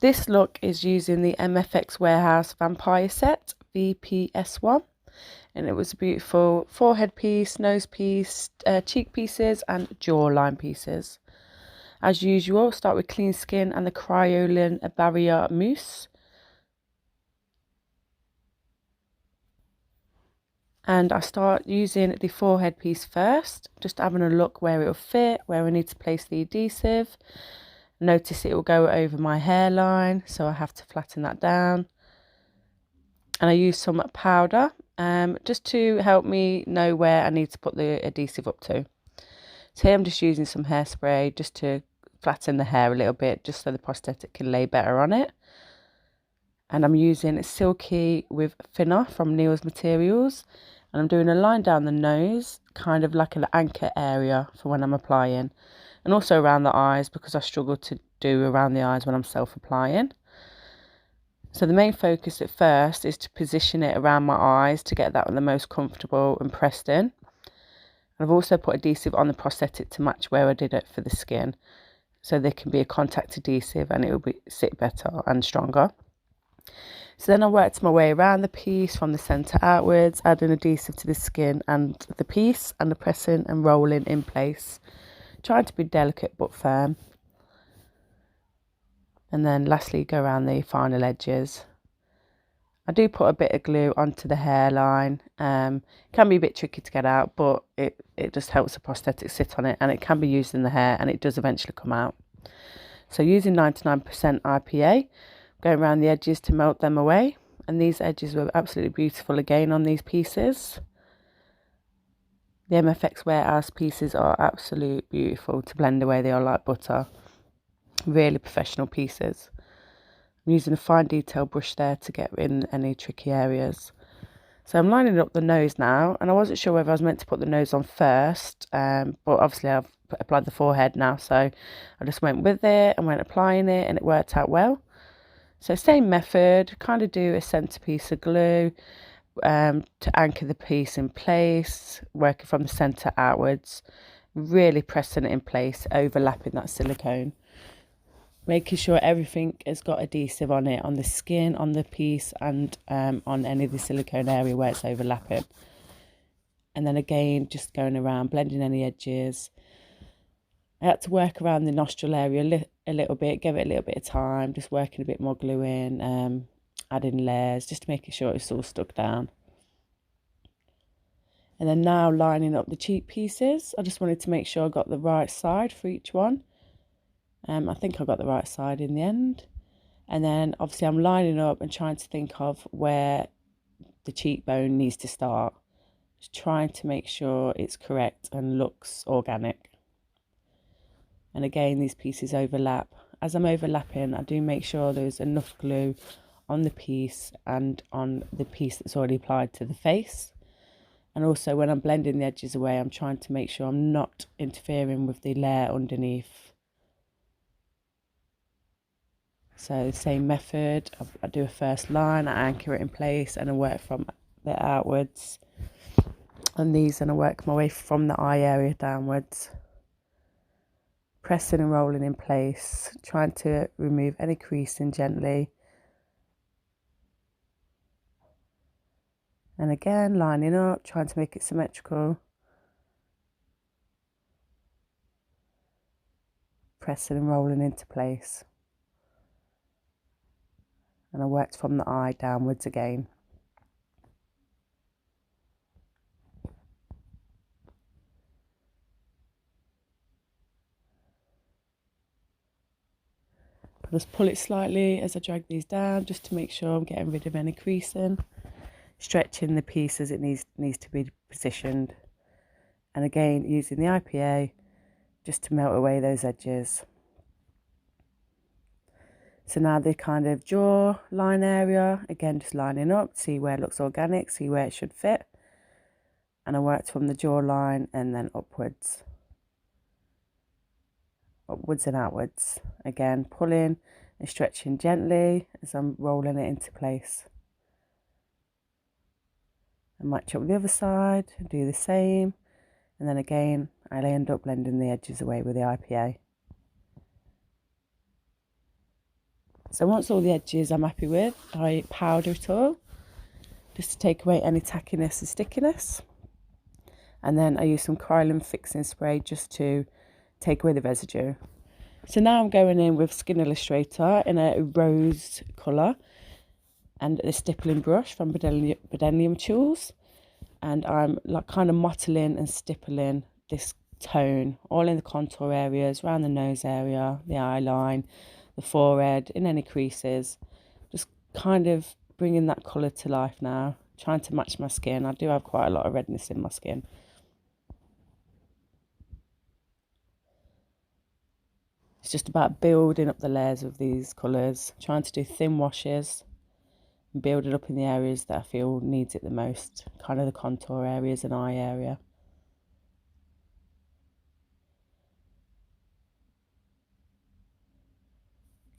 This look is using the MFX Warehouse Vampire Set VPS1, and it was a beautiful forehead piece, nose piece, cheek pieces and jawline pieces. As usual, start with clean skin and the Kryolan Barrier Mousse. And I start using the forehead piece first, just having a look where it will fit, where I need to place the adhesive. Notice it will go over my hairline, so I have to flatten that down. And I use some powder just to help me know where I need to put the adhesive up to. So here I'm just using some hairspray just to flatten the hair a little bit, just so the prosthetic can lay better on it. And I'm using Silky with Thinner from Neill Materials. And I'm doing a line down the nose, kind of like an anchor area for when I'm applying. And also around the eyes, because I struggle to do around the eyes when I'm self-applying. So the main focus at first is to position it around my eyes to get that one the most comfortable and pressed in. I've also put adhesive on the prosthetic to match where I did it for the skin. So there can be a contact adhesive and it will sit better and stronger. So then I worked my way around the piece from the centre outwards, adding adhesive to the skin and the piece, and the pressing and rolling in place, trying to be delicate but firm. And then lastly go around the final edges. I do put a bit of glue onto the hairline. It can be a bit tricky to get out, but it just helps the prosthetic sit on it, and it can be used in the hair and it does eventually come out. So using 99% IPA, going around the edges to melt them away, and these edges were absolutely beautiful again on these pieces. The MFX Warehouse pieces are absolutely beautiful to blend away. They are like butter, really professional pieces. I'm using a fine detail brush there to get in any tricky areas. So I'm lining up the nose now, and I wasn't sure whether I was meant to put the nose on first, but obviously I've applied the forehead now, so I just went with it and went applying it, and it worked out well. So same method, kind of do a centerpiece of glue to anchor the piece in place, working from the center outwards, really pressing it in place, overlapping that silicone, making sure everything has got adhesive on it, on the skin, on the piece, and on any of the silicone area where it's overlapping. And then again, just going around, blending any edges. I had to work around the nostril area a little bit, give it a little bit of time, just working a bit more glue in, adding layers, just making sure it's all stuck down. And then now lining up the cheek pieces. I just wanted to make sure I got the right side for each one. I think I got the right side in the end. And then obviously I'm lining up and trying to think of where the cheekbone needs to start. Just trying to make sure it's correct and looks organic. And again, these pieces overlap. As I'm overlapping, I do make sure there's enough glue on the piece and on the piece that's already applied to the face. And also when I'm blending the edges away, I'm trying to make sure I'm not interfering with the layer underneath. So same method, I do a first line, I anchor it in place, and I work from there outwards. And these, and I work my way from the eye area downwards. Pressing and rolling in place, trying to remove any creasing gently. And again, lining up, trying to make it symmetrical. Pressing and rolling into place. And I worked from the eye downwards again. I just pull it slightly as I drag these down, just to make sure I'm getting rid of any creasing. Stretching the piece as it needs to be positioned. And again, using the IPA just to melt away those edges. So now the kind of jaw line area, again just lining up, see where it looks organic, see where it should fit. And I worked from the jawline and then upwards and outwards. Again, pulling and stretching gently as I'm rolling it into place. And match up with the other side, and do the same. And then again, I'll end up blending the edges away with the IPA. So once all the edges I'm happy with, I powder it all just to take away any tackiness and stickiness. And then I use some Kryolan fixing spray just to take away the residue. So now I'm going in with Skin Illustrator in a rose colour and a stippling brush from Neill Materials. And I'm like kind of mottling and stippling this tone all in the contour areas, around the nose area, the eye line, the forehead, in any creases. Just kind of bringing that colour to life now, trying to match my skin. I do have quite a lot of redness in my skin. It's just about building up the layers of these colours, trying to do thin washes and build it up in the areas that I feel needs it the most, kind of the contour areas and eye area.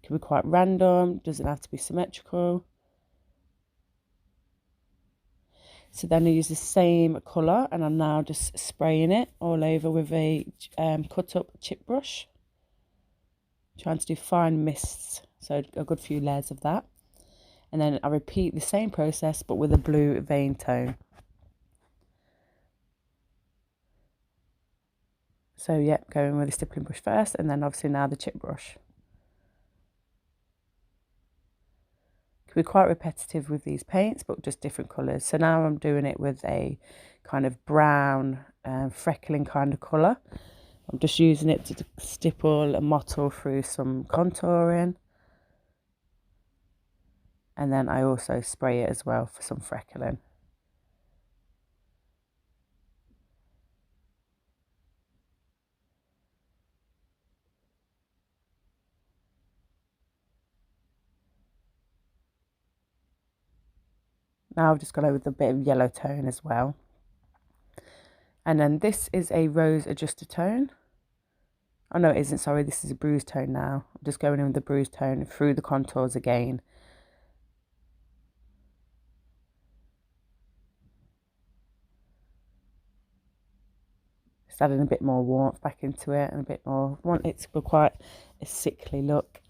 It can be quite random, doesn't have to be symmetrical. So then I use the same colour and I'm now just spraying it all over with a cut up chip brush. Trying to do fine mists, so a good few layers of that. And then I repeat the same process but with a blue vein tone. So yeah, going with the stippling brush first and then obviously now the chip brush. Can be quite repetitive with these paints but just different colours. So now I'm doing it with a kind of brown freckling kind of colour. I'm just using it to stipple and mottle through some contouring. And then I also spray it as well for some freckling. Now I've just gone over with a bit of yellow tone as well. And then this is a rose adjuster tone. Oh no, it isn't, sorry, this is a bruise tone now. I'm just going in with the bruise tone through the contours again. Just adding a bit more warmth back into it and a bit more, I want it to be quite a sickly look.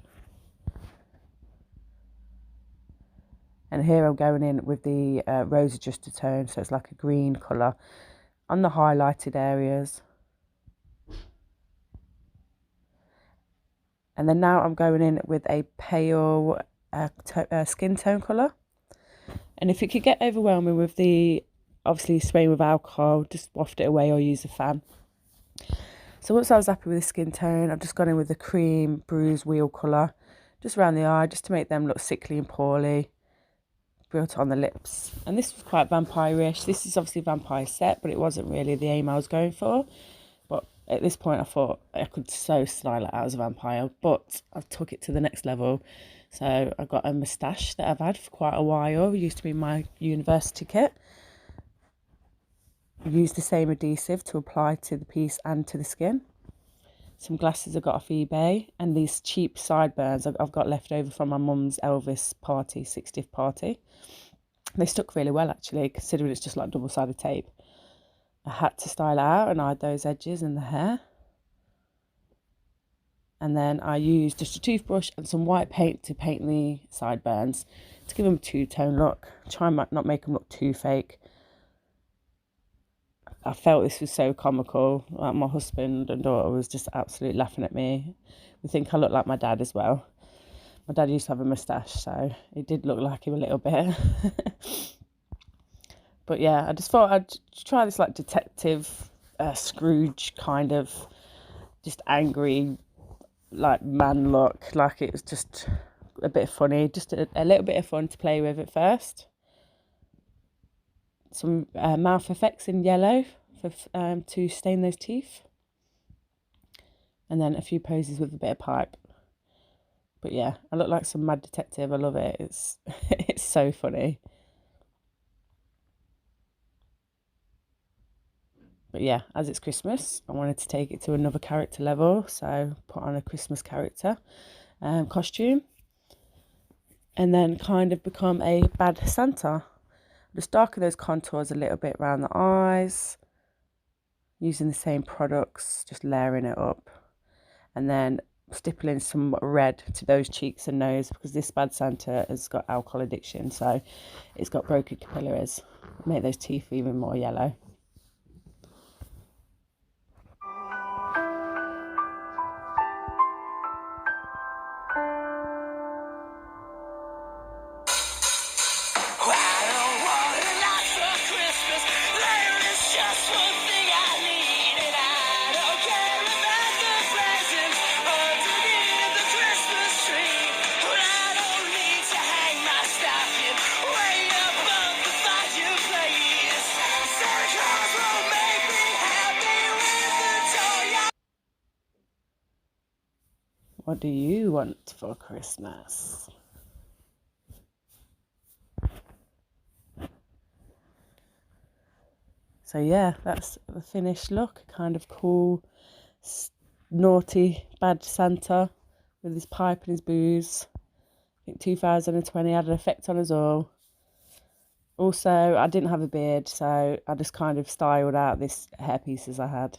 And here I'm going in with the rose adjuster tone, so it's like a green colour on the highlighted areas. And then now I'm going in with a pale skin tone colour. And if it could get overwhelming with the, obviously spraying with alcohol, just waft it away or use a fan. So once I was happy with the skin tone, I've just gone in with the cream bruise wheel colour, just around the eye, just to make them look sickly and poorly. Built on the lips. And this was quite vampire-ish. This is obviously vampire set, but it wasn't really the aim I was going for. But at this point I thought I could so style it out as a vampire, but I took it to the next level. So I got a moustache that I've had for quite a while. It used to be my university kit. Used the same adhesive to apply to the piece and to the skin. Some glasses I got off eBay, and these cheap sideburns I've got left over from my mum's Elvis party, 60th party. They stuck really well actually, considering it's just like double-sided tape. I had to style it out and hide those edges in the hair. And then I used just a toothbrush and some white paint to paint the sideburns to give them a two-tone look. Try and not make them look too fake. I felt this was so comical. Like my husband and daughter was just absolutely laughing at me. We think I look like my dad as well. My dad used to have a moustache, so it did look like him a little bit. But yeah, I just thought I'd try this like detective Scrooge kind of just angry like man look. Like it was just a bit funny, just a little bit of fun to play with at first. Some mouth effects in yellow for to stain those teeth, and then a few poses with a bit of pipe. But yeah, I look like some mad detective. I love it. It's it's so funny. But yeah, as it's Christmas, I wanted to take it to another character level, so put on a Christmas character costume, and then kind of become a bad Santa. Just darken those contours a little bit around the eyes, using the same products, just layering it up. And then stippling some red to those cheeks and nose, because this bad Santa has got alcohol addiction, so it's got broken capillaries. Make those teeth even more yellow. What do you want for Christmas? So yeah, that's the finished look. Kind of cool, naughty, bad Santa with his pipe and his booze. I think 2020 had an effect on us all. Also, I didn't have a beard, so I just kind of styled out this hair pieces I had.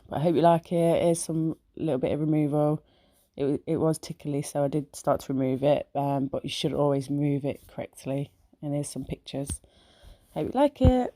But I hope you like it. Here's some little bit of removal. It was tickly, so I did start to remove it, but you should always remove it correctly. And here's some pictures. Hope you like it.